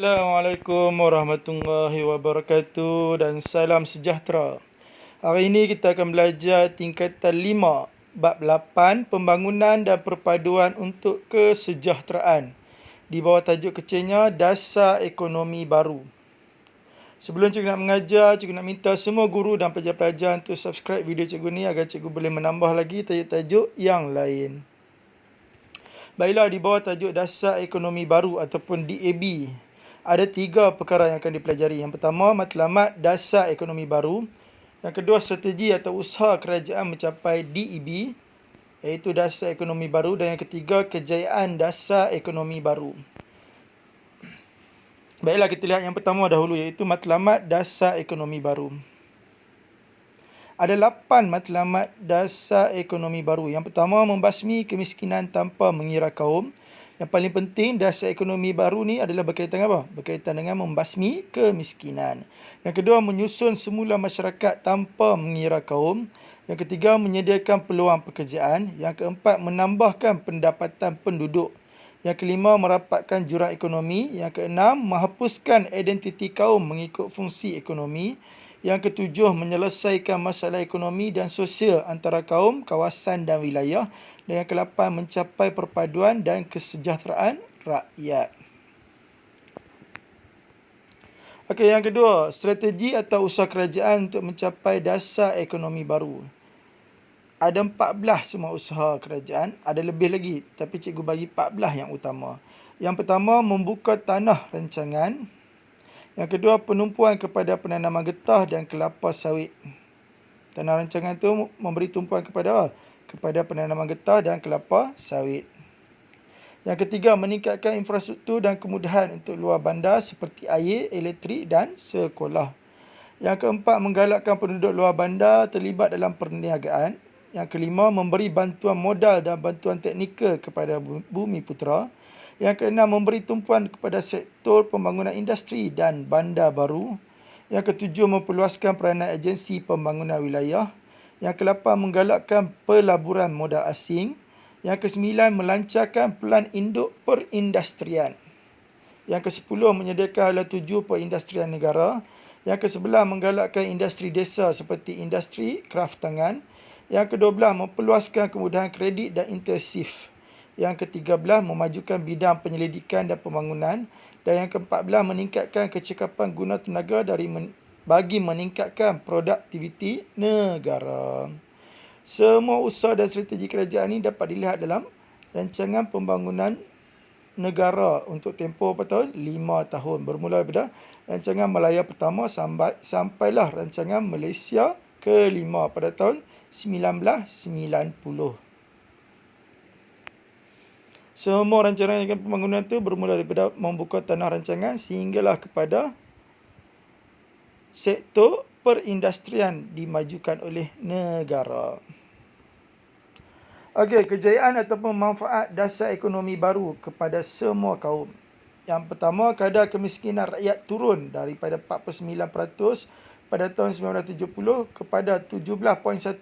Assalamualaikum warahmatullahi wabarakatuh dan salam sejahtera. Hari ini kita akan belajar tingkatan 5, bab 8, pembangunan dan perpaduan untuk kesejahteraan. Di bawah tajuk kecilnya, Dasar Ekonomi Baru. Sebelum cikgu nak mengajar, cikgu nak minta semua guru dan pelajar-pelajar untuk subscribe video cikgu ni agar cikgu boleh menambah lagi tajuk-tajuk yang lain. Baiklah, di bawah tajuk Dasar Ekonomi Baru ataupun DAB, ada 3 perkara yang akan dipelajari. Yang pertama, matlamat dasar ekonomi baru. Yang kedua, strategi atau usaha kerajaan mencapai DEB, iaitu dasar ekonomi baru. Dan yang ketiga, kejayaan dasar ekonomi baru. Baiklah, kita lihat yang pertama dahulu, iaitu matlamat dasar ekonomi baru. Ada 8 matlamat dasar ekonomi baru. Yang pertama, membasmi kemiskinan tanpa mengira kaum. Yang paling penting, dasar ekonomi baru ni adalah berkaitan apa? Berkaitan dengan membasmi kemiskinan. Yang kedua, menyusun semula masyarakat tanpa mengira kaum. Yang ketiga, menyediakan peluang pekerjaan. Yang keempat, menambahkan pendapatan penduduk. Yang kelima, merapatkan jurang ekonomi. Yang keenam, menghapuskan identiti kaum mengikut fungsi ekonomi. Yang ketujuh, menyelesaikan masalah ekonomi dan sosial antara kaum, kawasan dan wilayah. Dan yang ke-8, mencapai perpaduan dan kesejahteraan rakyat. Okey, yang kedua, strategi atau usaha kerajaan untuk mencapai dasar ekonomi baru. Ada 14 semua usaha kerajaan, ada lebih lagi, tapi cikgu bagi 14 yang utama. Yang pertama, membuka tanah rancangan. Yang kedua, penumpuan kepada penanaman getah dan kelapa sawit. Tanah rancangan tu memberi tumpuan kepada penanaman getah dan kelapa sawit. Yang ketiga, meningkatkan infrastruktur dan kemudahan untuk luar bandar seperti air, elektrik dan sekolah. Yang keempat, menggalakkan penduduk luar bandar terlibat dalam perniagaan. Yang kelima, memberi bantuan modal dan bantuan teknikal kepada Bumiputera. Yang keenam, memberi tumpuan kepada sektor pembangunan industri dan bandar baru. Yang ketujuh, memperluaskan peranan agensi pembangunan wilayah. Yang ke-8, menggalakkan pelaburan modal asing. Yang ke-9, melancarkan pelan induk perindustrian. Yang ke-10, menyediakan hala tuju perindustrian negara. Yang ke-11, menggalakkan industri desa seperti industri kraft tangan. Yang ke-12, memperluaskan kemudahan kredit dan intensif. Yang ke-13, memajukan bidang penyelidikan dan pembangunan. Dan yang ke-14, meningkatkan kecekapan guna tenaga bagi meningkatkan produktiviti negara. Semua usaha dan strategi kerajaan ini dapat dilihat dalam rancangan pembangunan negara untuk tempoh tahun 5 tahun. Bermula daripada rancangan Malaya pertama sampailah rancangan Malaysia ke-5 pada tahun 1990. Semua rancangan pembangunan itu bermula daripada membuka tanah rancangan sehinggalah kepada sektor perindustrian dimajukan oleh negara. Okey, kejayaan ataupun manfaat dasar ekonomi baru kepada semua kaum. Yang pertama, kadar kemiskinan rakyat turun daripada 49% pada tahun 1970 kepada 17.1%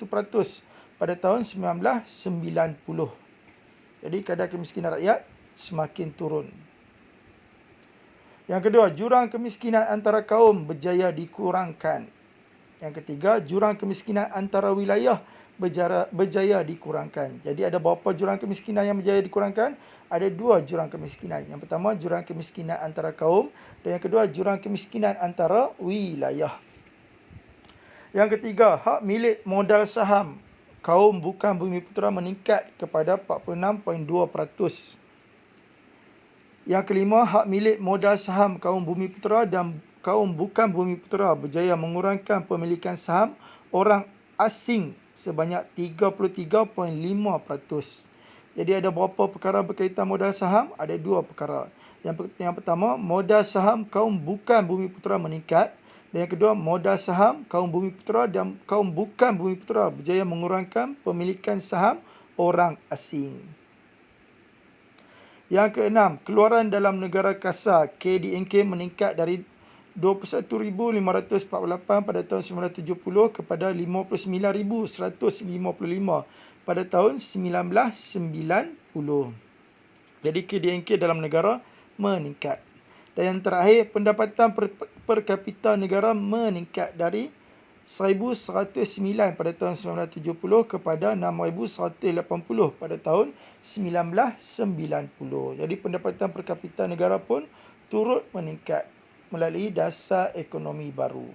pada tahun 1990. Jadi kadar kemiskinan rakyat semakin turun. Yang kedua, jurang kemiskinan antara kaum berjaya dikurangkan. Yang ketiga, jurang kemiskinan antara wilayah berjaya dikurangkan. Jadi ada berapa jurang kemiskinan yang berjaya dikurangkan? Ada 2 jurang kemiskinan. Yang pertama, jurang kemiskinan antara kaum. Dan yang kedua, jurang kemiskinan antara wilayah. Yang ketiga, hak milik modal saham kaum bukan Bumiputera meningkat kepada 46.2%. Yang kelima, hak milik modal saham kaum Bumiputera dan kaum bukan Bumiputera berjaya mengurangkan pemilikan saham orang asing sebanyak 33.5%. Jadi ada berapa perkara berkaitan modal saham? Ada 2 perkara. Yang pertama, modal saham kaum bukan Bumiputera meningkat. Dan yang kedua, modal saham kaum Bumiputera dan kaum bukan Bumiputera berjaya mengurangkan pemilikan saham orang asing. Yang keenam, keluaran dalam negara kasar KDNK meningkat dari 21,548 pada tahun 1970 kepada 59,155 pada tahun 1990. Jadi KDNK dalam negara meningkat. Dan yang terakhir, pendapatan per kapita negara meningkat dari 1,109 pada tahun 1970 kepada 6,180 pada tahun 1990. Jadi pendapatan per kapita negara pun turut meningkat melalui dasar ekonomi baru.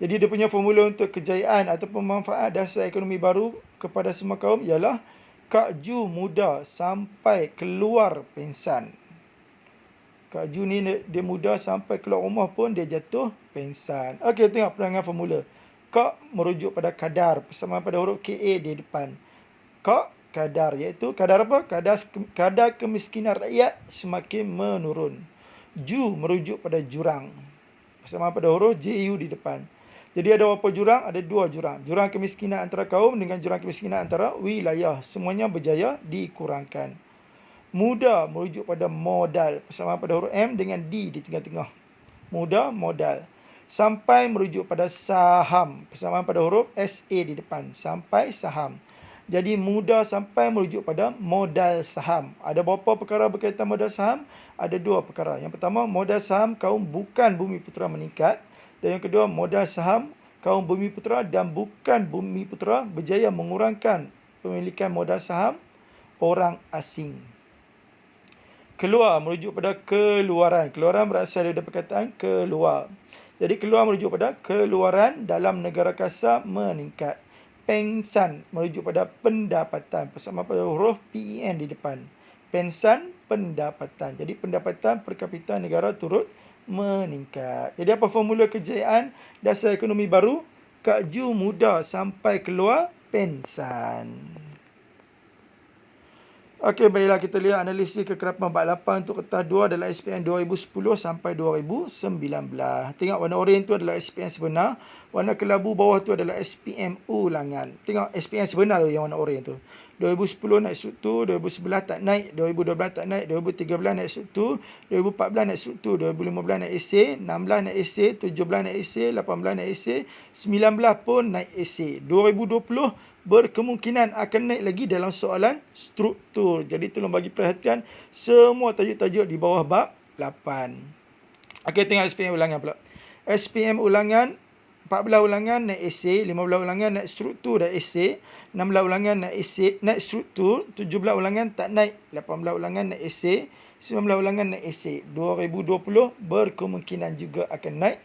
Jadi dia punya formula untuk kejayaan ataupun manfaat dasar ekonomi baru kepada semua kaum ialah Kak Ju muda sampai keluar pensan. Kak Ju ni dia muda sampai keluar rumah pun dia jatuh pensan. Okey, tengok perangan formula. Kak merujuk pada kadar, persamaan pada huruf KA di depan. Kak kadar, iaitu kadar apa? Kadar kemiskinan rakyat semakin menurun. Ju merujuk pada jurang, persamaan pada huruf JU di depan. Jadi ada berapa jurang? Ada 2 jurang. Jurang kemiskinan antara kaum dengan jurang kemiskinan antara wilayah. Semuanya berjaya dikurangkan. Muda merujuk pada modal, persamaan pada huruf M dengan D di tengah-tengah. Muda, modal. Sampai merujuk pada saham, persamaan pada huruf SA di depan. Sampai saham. Jadi muda sampai merujuk pada modal saham. Ada berapa perkara berkaitan modal saham? Ada 2 perkara. Yang pertama, modal saham kaum bukan Bumiputera meningkat. Dan yang kedua, modal saham kaum Bumiputera dan bukan Bumiputera berjaya mengurangkan pemilikan modal saham orang asing. Keluar merujuk pada keluaran. Keluaran berasal dari perkataan keluar. Jadi keluar merujuk pada keluaran dalam negara kasar meningkat. Pensan merujuk pada pendapatan, persamaan pada huruf PEN di depan. Pensan, pendapatan. Jadi pendapatan per kapita negara turut meningkat. Jadi apa formula kejayaan dasar ekonomi baru? Kak Ju muda sampai keluar pensan. Okey, baiklah kita lihat analisis kekerapan bab 8 untuk kertas 2 adalah SPM 2010 sampai 2019. Tengok warna oranye tu adalah SPM sebenar, warna kelabu bawah tu adalah SPM ulangan. Tengok SPM sebenar tu yang warna oranye tu. 2010 naik struktur, 2011 tak naik, 2012 tak naik, 2013 naik struktur, 2014 naik struktur, 2015 naik essay, 16 naik essay, 17 naik essay, 18 naik essay, 19 pun naik essay. 2020 berkemungkinan akan naik lagi dalam soalan struktur. Jadi tolong bagi perhatian semua tajuk-tajuk di bawah bab 8. Okey, tengok SPM ulangan pula. SPM ulangan 14 ulangan naik esei, 15 ulangan naik struktur dan esei, 16 ulangan naik esei, naik struktur, 17 ulangan tak naik, 18 ulangan naik esei, 19 ulangan naik esei. 2020 berkemungkinan juga akan naik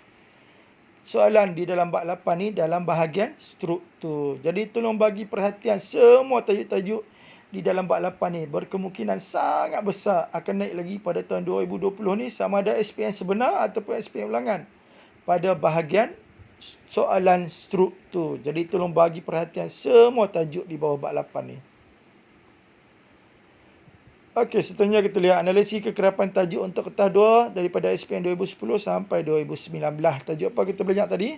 soalan di dalam bab 8 ni dalam bahagian struktur. Jadi tolong bagi perhatian semua tajuk-tajuk di dalam bab 8 ni berkemungkinan sangat besar akan naik lagi pada tahun 2020 ni, sama ada SPM sebenar ataupun SPM ulangan pada bahagian soalan struktur. Jadi tolong bagi perhatian semua tajuk di bawah bab 8 ni. Okey, seterusnya kita lihat analisis kekerapan tajuk untuk kertas 2 daripada SPM 2010 sampai 2019. Tajuk apa kita belajar tadi?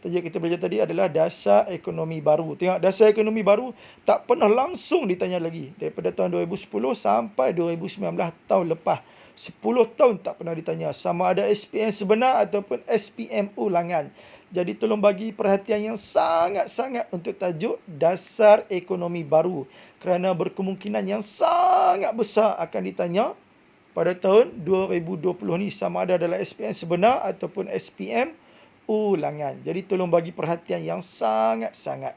Tajuk kita belajar tadi adalah dasar ekonomi baru. Tengok, dasar ekonomi baru tak pernah langsung ditanya lagi. Daripada tahun 2010 sampai 2019 tahun lepas. 10 tahun tak pernah ditanya. Sama ada SPM sebenar ataupun SPM ulangan. Jadi tolong bagi perhatian yang sangat-sangat untuk tajuk dasar ekonomi baru. Kerana berkemungkinan yang sangat besar akan ditanya pada tahun 2020 ni. Sama ada adalah SPM sebenar ataupun SPM ulangan. Jadi tolong bagi perhatian yang sangat-sangat.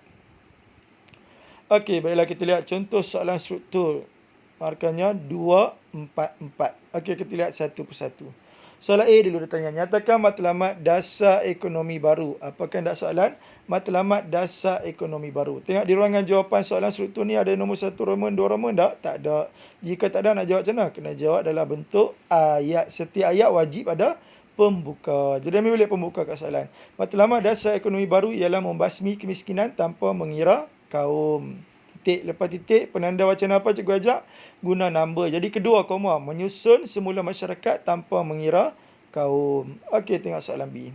Okey, baiklah kita lihat contoh soalan struktur. Markahnya 2, 4, 4. Okey, kita lihat satu persatu. Soalan A dulu dia tanya, nyatakan matlamat dasar ekonomi baru. Apakah hendak soalan? Matlamat dasar ekonomi baru. Tengok di ruangan jawapan soalan struktur ni ada nombor 1 Roman, 2 Roman tak? Tak ada. Jika tak ada, nak jawab macam mana? Kena jawab dalam bentuk ayat. Setiap ayat wajib ada pembuka. Jadi ambil balik pembuka kat soalan. Matlamat dasar ekonomi baru ialah membasmi kemiskinan tanpa mengira kaum. Titik, lepas titik, penanda wacana apa cikgu ajak? Guna number. Jadi kedua koma, menyusun semula masyarakat tanpa mengira kaum. Okey, tengok soalan B.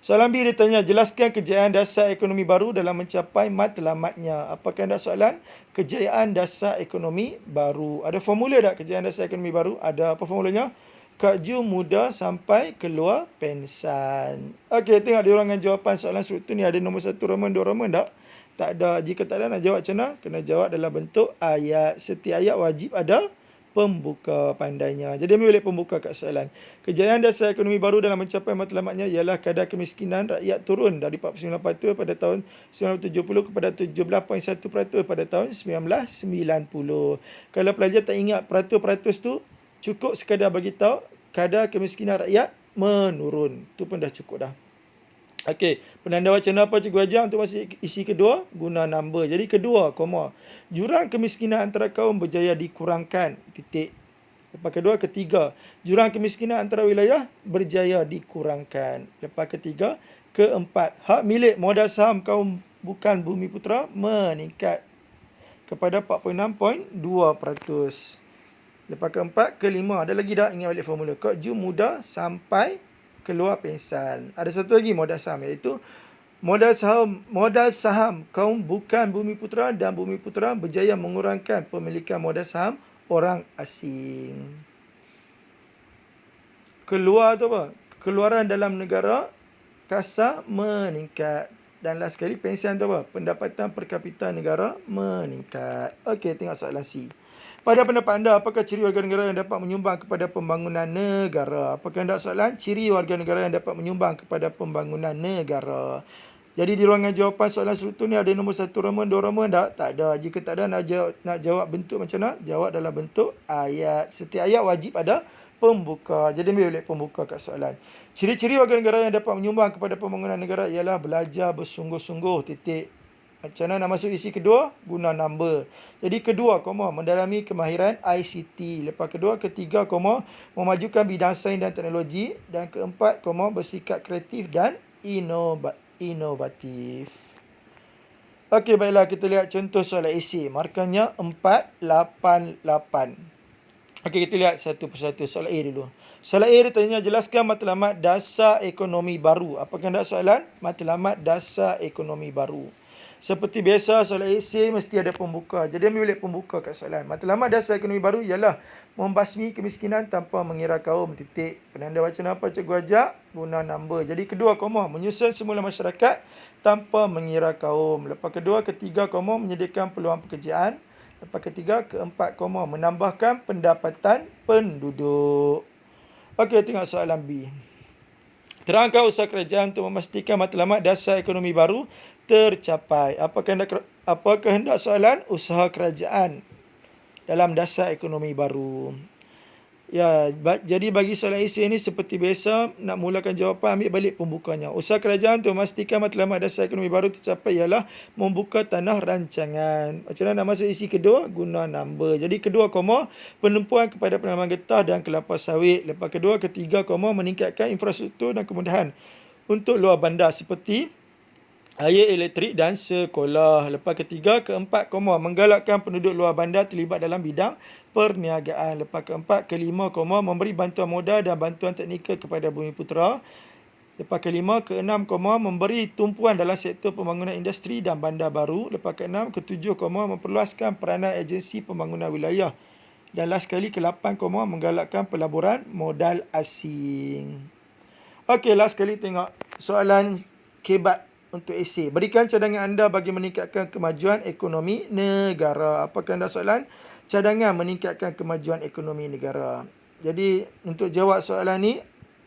Soalan B dia tanya, jelaskan kejayaan dasar ekonomi baru dalam mencapai matlamatnya. Apakah hendak soalan? Kejayaan dasar ekonomi baru. Ada formula tak kejayaan dasar ekonomi baru? Ada. Apa formulanya? Kak Ju muda sampai keluar pensan. Okey, tengok di ruangan jawapan soalan struktur ni ada nombor 1 Roman, 2 Roman tak? Tak ada. Jika tak ada, nak jawab macam mana? Kena jawab dalam bentuk ayat. Setiap ayat wajib ada pembuka pandainya. Jadi ambil balik pembuka kat soalan. Kejayaan dasar ekonomi baru dalam mencapai matlamatnya ialah kadar kemiskinan rakyat turun dari 49% pada tahun 1970 kepada 17.1% pada tahun 1990. Kalau pelajar tak ingat peratus-peratus tu, cukup sekadar bagi tahu kadar kemiskinan rakyat menurun. Tu pun dah cukup dah. Okey, penanda wacana apa cikgu ajar untuk masuk isi kedua? Guna number. Jadi kedua, koma. Jurang kemiskinan antara kaum berjaya dikurangkan. Titik. Lepas kedua, ketiga. Jurang kemiskinan antara wilayah berjaya dikurangkan. Lepas ketiga, keempat. Hak milik modal saham kaum bukan Bumiputera meningkat kepada 46.2%. Lepas keempat, kelima. Ada lagi dah ingat balik formula. Kod Ju mudah sampai keluar pensan. Ada satu lagi modal saham, iaitu modal saham kaum bukan Bumiputera dan Bumiputera berjaya mengurangkan pemilikan modal saham orang asing. Keluar tu apa? Keluaran dalam negara kasar meningkat. Dan last sekali, pensiun tu apa? Pendapatan per kapita negara meningkat. Okey, tengok soalan C. Pada pendapat anda, apakah ciri warga negara yang dapat menyumbang kepada pembangunan negara? Apakah anda soalan? Ciri warga negara yang dapat menyumbang kepada pembangunan negara. Jadi di ruangan jawapan soalan struktur ni ada nombor 1 roman, 2 roman tak? Tak ada. Jika tak ada, nak jawab bentuk macam mana? Jawab dalam bentuk ayat. Setiap ayat wajib ada pembuka. Jadi ambil balik pembuka kat soalan. Ciri-ciri warga negara yang dapat menyumbang kepada pembangunan negara ialah belajar bersungguh-sungguh. Titik. Macam mana nak masuk isi kedua? Guna number. Jadi kedua, koma, mendalami kemahiran ICT. Lepas kedua, ketiga, koma, memajukan bidang sains dan teknologi. Dan keempat, koma, bersikap kreatif dan inovatif. Okey, baiklah kita lihat contoh soalan esei. Markahnya 488. Okey, kita lihat satu persatu. Soalan A dulu. Soalan A dia tanya, jelaskan matlamat dasar ekonomi baru. Apakah anda soalan? Matlamat dasar ekonomi baru. Seperti biasa, soalan esei mesti ada pembuka. Jadi ambil balik pembuka kat soalan. Matlamat dasar ekonomi baru ialah membasmi kemiskinan tanpa mengira kaum. Titik. Penanda wacana apa cikgu ajar? Guna number. Jadi kedua, koma, menyusun semula masyarakat tanpa mengira kaum. Lepas kedua, ketiga, koma, menyediakan peluang pekerjaan. Lepas ketiga, keempat, koma, menambahkan pendapatan penduduk. Okey, tengok soalan B. Terangkan usaha kerajaan untuk memastikan matlamat dasar ekonomi baru tercapai. Apakah hendak soalan? Usaha kerajaan dalam dasar ekonomi baru. Ya, jadi bagi soalan esei ni seperti biasa, nak mulakan jawapan, ambil balik pembukanya. Usaha kerajaan untuk memastikan matlamat dasar ekonomi baru tercapai ialah membuka tanah rancangan. Macam mana nak masuk isi kedua? Guna number. Jadi kedua, koma, penumpuan kepada penanaman getah dan kelapa sawit. Lepas kedua, ketiga, koma, meningkatkan infrastruktur dan kemudahan untuk luar bandar seperti air, elektrik dan sekolah. Lepas ketiga, keempat, koma, menggalakkan penduduk luar bandar terlibat dalam bidang perniagaan. Lepas keempat, kelima, koma, memberi bantuan modal dan bantuan teknikal kepada Bumiputera. Lepas kelima, keenam, koma, memberi tumpuan dalam sektor pembangunan industri dan bandar baru. Lepas keenam, ketujuh, koma, memperluaskan peranan agensi pembangunan wilayah. Dan last sekali, ke-8, koma, menggalakkan pelaburan modal asing. Okey, last sekali tengok soalan kebat untuk esei. Berikan cadangan anda bagi meningkatkan kemajuan ekonomi negara. Apakah anda soalan? Cadangan meningkatkan kemajuan ekonomi negara. Jadi untuk jawab soalan ni,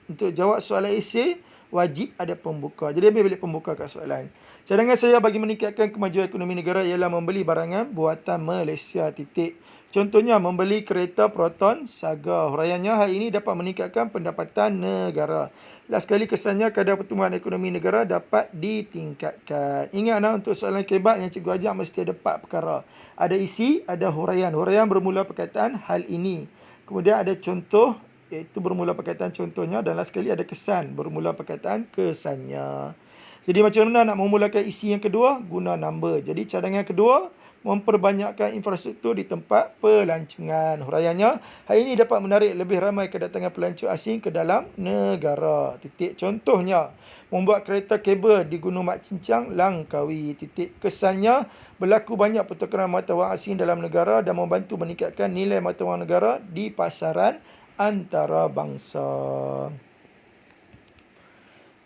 untuk jawab soalan esei, wajib ada pembuka. Jadi ambil balik pembuka kat soalan. Cadangan saya bagi meningkatkan kemajuan ekonomi negara ialah membeli barangan buatan Malaysia. Titik. Contohnya, membeli kereta Proton Saga. Huraiannya, hal ini dapat meningkatkan pendapatan negara. Last sekali, kesannya kadar pertumbuhan ekonomi negara dapat ditingkatkan. Ingat untuk soalan kebat yang cikgu ajar mesti ada 4 perkara. Ada isi, ada huraian. Huraian bermula perkataan hal ini. Kemudian ada contoh, iaitu bermula perkataan contohnya. Dan last sekali ada kesan, bermula perkataan kesannya. Jadi macam mana nak memulakan isi yang kedua? Guna number. Jadi cadangan kedua, memperbanyakkan infrastruktur di tempat pelancongan. Huraiannya, hal ini dapat menarik lebih ramai kedatangan pelancong asing ke dalam negara. Titik. Contohnya, membuat kereta kabel di Gunung Mat Cincang, Langkawi. Titik. Kesannya, berlaku banyak pertukaran mata wang asing dalam negara dan membantu meningkatkan nilai mata wang negara di pasaran antarabangsa.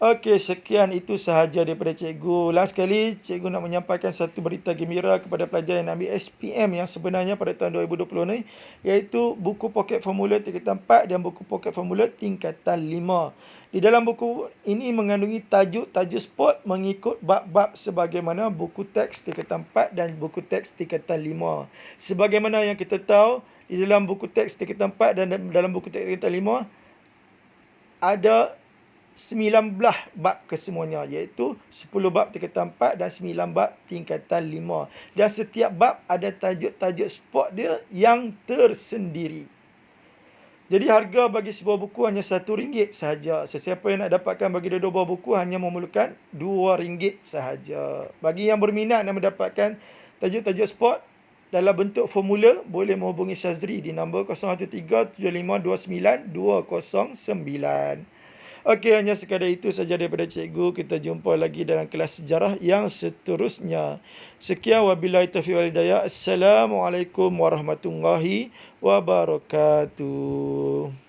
Okey, sekian itu sahaja daripada cikgu. Last sekali, cikgu nak menyampaikan satu berita gembira kepada pelajar yang nak ambil SPM yang sebenarnya pada tahun 2020 ni, iaitu buku poket formula tingkatan 4 dan buku poket formula tingkatan 5. Di dalam buku ini mengandungi tajuk-tajuk sport mengikut bab-bab sebagaimana buku teks tingkatan 4 dan buku teks tingkatan 5. Sebagaimana yang kita tahu, di dalam buku teks tingkatan 4 dan dalam buku teks tingkatan 5, ada 19 bab kesemuanya, iaitu 10 bab tingkatan 4 dan 9 bab tingkatan 5. Dan setiap bab ada tajuk-tajuk sport dia yang tersendiri. Jadi harga bagi sebuah buku hanya RM1 sahaja. Sesiapa yang nak dapatkan bagi dua buah buku hanya memerlukan RM2 sahaja. Bagi yang berminat nak mendapatkan tajuk-tajuk sport dalam bentuk formula, boleh menghubungi Syazri di nombor 0137529209. Okey, hanya sekadar itu saja daripada cikgu. Kita jumpa lagi dalam kelas sejarah yang seterusnya. Sekian, wabillahi taufiq wal hidayah. Assalamualaikum warahmatullahi wabarakatuh.